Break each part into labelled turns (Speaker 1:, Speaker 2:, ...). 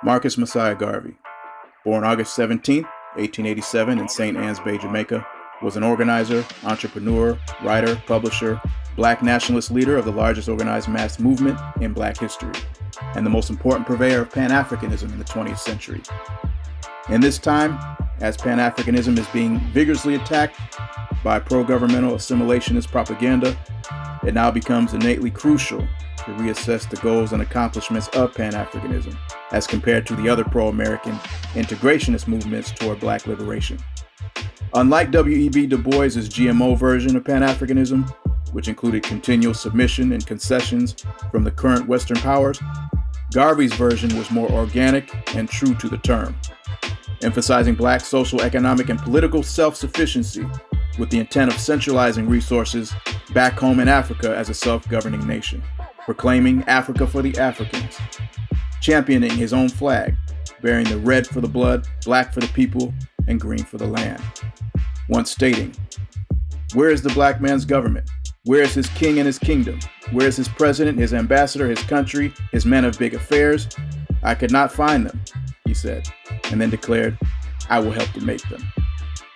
Speaker 1: Marcus Messiah Garvey, born August 17, 1887 in St. Ann's Bay, Jamaica, was an organizer, entrepreneur, writer, publisher, black nationalist leader of the largest organized mass movement in black history, and the most important purveyor of Pan-Africanism in the 20th century. In this time, as Pan-Africanism is being vigorously attacked by pro-governmental assimilationist propaganda, it now becomes innately crucial to reassess the goals and accomplishments of Pan-Africanism as compared to the other pro-American integrationist movements toward black liberation. Unlike W.E.B. Du Bois' GMO version of Pan-Africanism, which included continual submission and concessions from the current Western powers, Garvey's version was more organic and true to the term, emphasizing black social, economic, and political self-sufficiency with the intent of centralizing resources back home in Africa as a self-governing nation, proclaiming Africa for the Africans, championing his own flag, bearing the red for the blood, black for the people, and green for the land. Once stating, "Where is the black man's government? Where is his king and his kingdom? Where is his president, his ambassador, his country, his men of big affairs? I could not find them," he said, and then declared, "I will help to make them."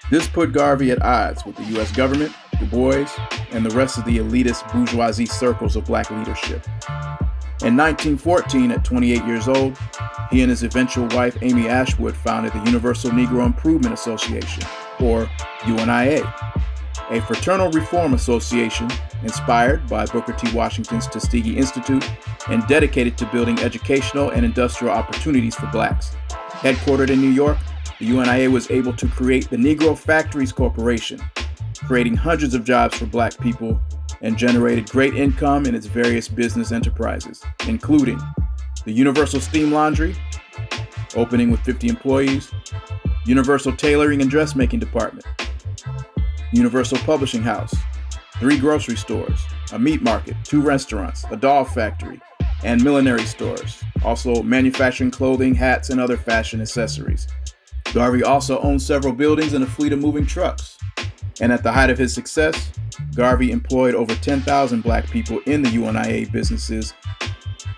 Speaker 1: This put Garvey at odds with the U.S. government, Du Bois, and the rest of the elitist bourgeoisie circles of black leadership. In 1914, at 28 years old, he and his eventual wife, Amy Ashwood, founded the Universal Negro Improvement Association, or UNIA, a fraternal reform association inspired by Booker T. Washington's Tuskegee Institute and dedicated to building educational and industrial opportunities for blacks. Headquartered in New York, the UNIA was able to create the Negro Factories Corporation, creating hundreds of jobs for black people, and generated great income in its various business enterprises, including the Universal Steam Laundry, opening with 50 employees, Universal Tailoring and Dressmaking Department, Universal Publishing House, 3 grocery stores, a meat market, 2 restaurants, a doll factory, and millinery stores, also manufacturing clothing, hats, and other fashion accessories. Garvey also owned several buildings and a fleet of moving trucks. And at the height of his success, Garvey employed over 10,000 black people in the UNIA businesses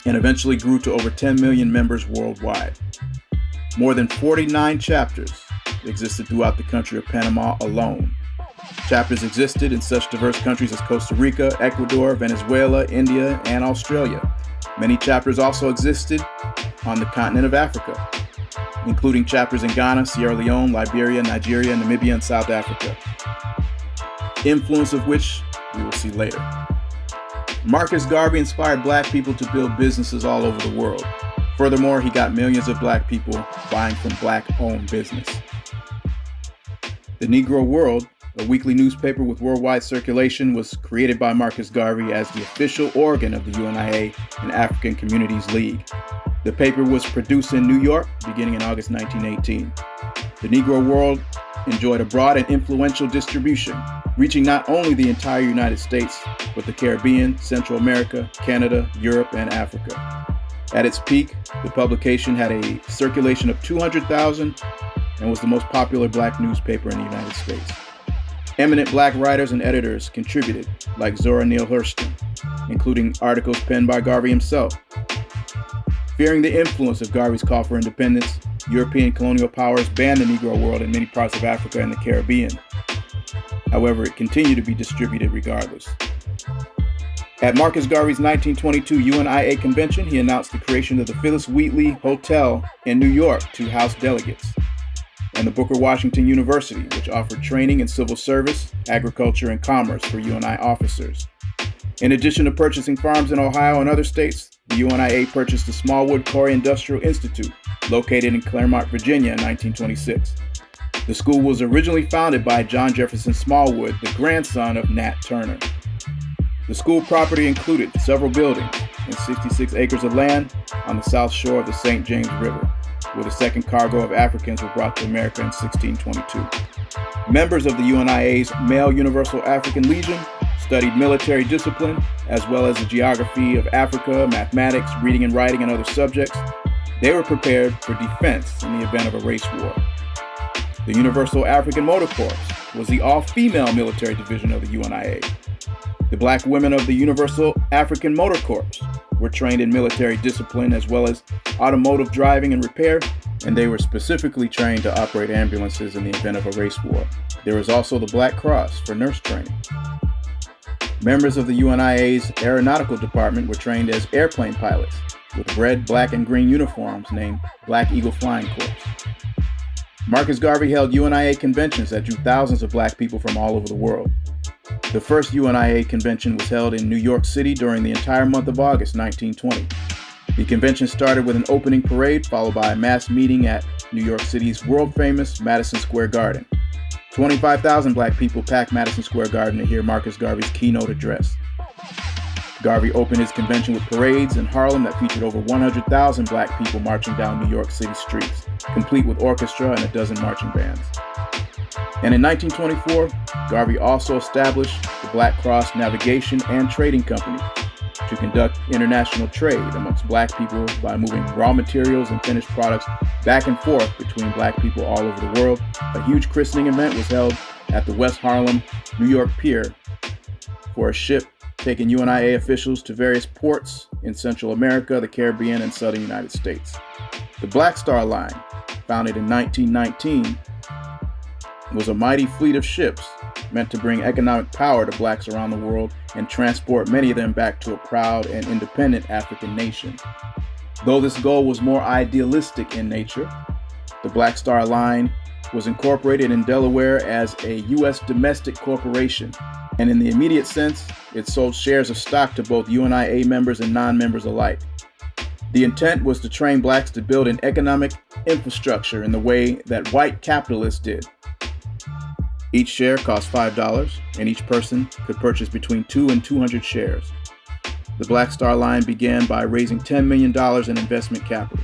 Speaker 1: and eventually grew to over 10 million members worldwide. More than 49 chapters existed throughout the country of Panama alone. Chapters existed in such diverse countries as Costa Rica, Ecuador, Venezuela, India, and Australia. Many chapters also existed on the continent of Africa, including chapters in Ghana, Sierra Leone, Liberia, Nigeria, Namibia, and South Africa, influence of which we will see later. Marcus Garvey inspired black people to build businesses all over the world. Furthermore, he got millions of black people buying from black-owned business. The Negro World, a weekly newspaper with worldwide circulation, was created by Marcus Garvey as the official organ of the UNIA and African Communities League. The paper was produced in New York beginning in August 1918. The Negro World enjoyed a broad and influential distribution, reaching not only the entire United States, but the Caribbean, Central America, Canada, Europe, and Africa. At its peak, the publication had a circulation of 200,000 and was the most popular black newspaper in the United States. Eminent black writers and editors contributed, like Zora Neale Hurston, including articles penned by Garvey himself. Fearing the influence of Garvey's call for independence, European colonial powers banned the Negro World in many parts of Africa and the Caribbean. However, it continued to be distributed regardless. At Marcus Garvey's 1922 UNIA convention, he announced the creation of the Phyllis Wheatley Hotel in New York to house delegates, and the Booker Washington University, which offered training in civil service, agriculture, and commerce for UNI officers. In addition to purchasing farms in Ohio and other states, the UNIA purchased the Smallwood Quarry Industrial Institute, located in Claremont, Virginia in 1926. The school was originally founded by John Jefferson Smallwood, the grandson of Nat Turner. The school property included several buildings and 66 acres of land on the south shore of the St. James River, where the second cargo of Africans were brought to America in 1622. Members of the UNIA's Male Universal African Legion studied military discipline, as well as the geography of Africa, mathematics, reading and writing, and other subjects. They were prepared for defense in the event of a race war. The Universal African Motor Corps was the all-female military division of the UNIA. The black women of the Universal African Motor Corps were trained in military discipline as well as automotive driving and repair, and they were specifically trained to operate ambulances in the event of a race war. There was also the Black Cross for nurse training. Members of the UNIA's aeronautical department were trained as airplane pilots with red, black, and green uniforms named Black Eagle Flying Corps. Marcus Garvey held UNIA conventions that drew thousands of black people from all over the world. The first UNIA convention was held in New York City during the entire month of August 1920. The convention started with an opening parade followed by a mass meeting at New York City's world-famous Madison Square Garden. 25,000 black people packed Madison Square Garden to hear Marcus Garvey's keynote address. Garvey opened his convention with parades in Harlem that featured over 100,000 black people marching down New York City streets, complete with orchestra and a dozen marching bands. And in 1924, Garvey also established the Black Cross Navigation and Trading Company to conduct international trade amongst black people by moving raw materials and finished products back and forth between black people all over the world. A huge christening event was held at the West Harlem, New York Pier for a ship taking UNIA officials to various ports in Central America, the Caribbean, and Southern United States. The Black Star Line, founded in 1919, was a mighty fleet of ships meant to bring economic power to blacks around the world and transport many of them back to a proud and independent African nation. Though this goal was more idealistic in nature, the Black Star Line was incorporated in Delaware as a U.S. domestic corporation, and in the immediate sense, it sold shares of stock to both UNIA members and non-members alike. The intent was to train blacks to build an economic infrastructure in the way that white capitalists did. Each share cost $5, and each person could purchase between 2 and 200 shares. The Black Star Line began by raising $10 million in investment capital.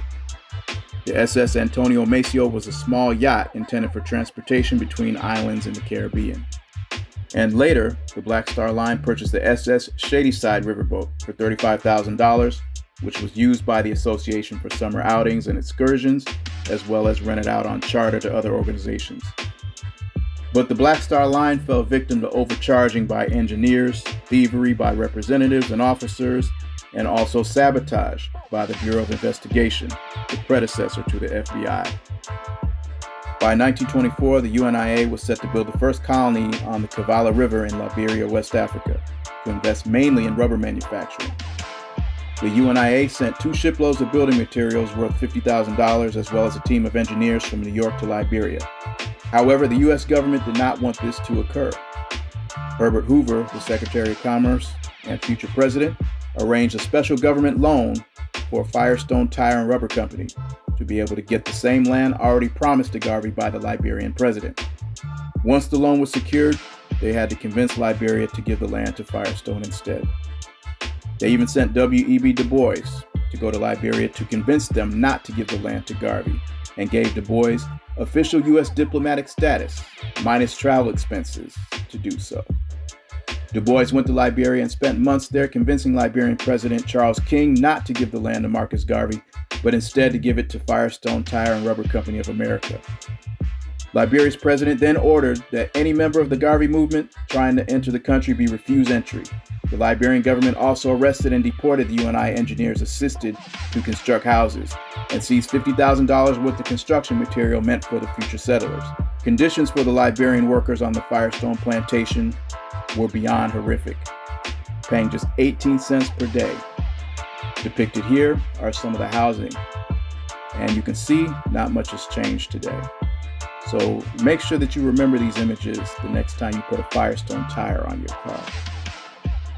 Speaker 1: The SS Antonio Maceo was a small yacht intended for transportation between islands in the Caribbean. And later, the Black Star Line purchased the SS Shadyside riverboat for $35,000, which was used by the association for summer outings and excursions, as well as rented out on charter to other organizations. But the Black Star Line fell victim to overcharging by engineers, thievery by representatives and officers, and also sabotage by the Bureau of Investigation, the predecessor to the FBI. By 1924, the UNIA was set to build the first colony on the Kavala River in Liberia, West Africa, to invest mainly in rubber manufacturing. The UNIA sent 2 shiploads of building materials worth $50,000, as well as a team of engineers from New York to Liberia. However, the U.S. government did not want this to occur. Herbert Hoover, the Secretary of Commerce and future president, arranged a special government loan for Firestone Tire and Rubber Company to be able to get the same land already promised to Garvey by the Liberian president. Once the loan was secured, they had to convince Liberia to give the land to Firestone instead. They even sent W.E.B. Du Bois to go to Liberia to convince them not to give the land to Garvey, and gave Du Bois official U.S. diplomatic status, minus travel expenses, to do so. Du Bois went to Liberia and spent months there convincing Liberian President Charles King not to give the land to Marcus Garvey, but instead to give it to Firestone Tire and Rubber Company of America. Liberia's president then ordered that any member of the Garvey movement trying to enter the country be refused entry. The Liberian government also arrested and deported the UNI engineers assisted to construct houses and seized $50,000 worth of construction material meant for the future settlers. Conditions for the Liberian workers on the Firestone plantation were beyond horrific, paying just 18 cents per day. Depicted here are some of the housing, and you can see not much has changed today. So make sure that you remember these images the next time you put a Firestone tire on your car.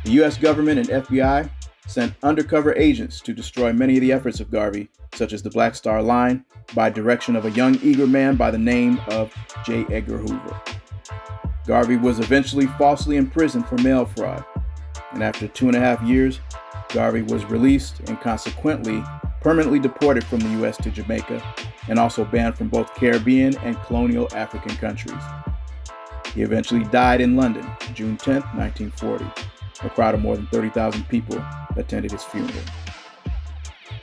Speaker 1: The U.S. government and FBI sent undercover agents to destroy many of the efforts of Garvey, such as the Black Star Line, by direction of a young, eager man by the name of J. Edgar Hoover. Garvey was eventually falsely imprisoned for mail fraud, and after 2.5 years, Garvey was released and consequently permanently deported from the U.S. to Jamaica, and also banned from both Caribbean and colonial African countries. He eventually died in London, June 10, 1940. A crowd of more than 30,000 people attended his funeral.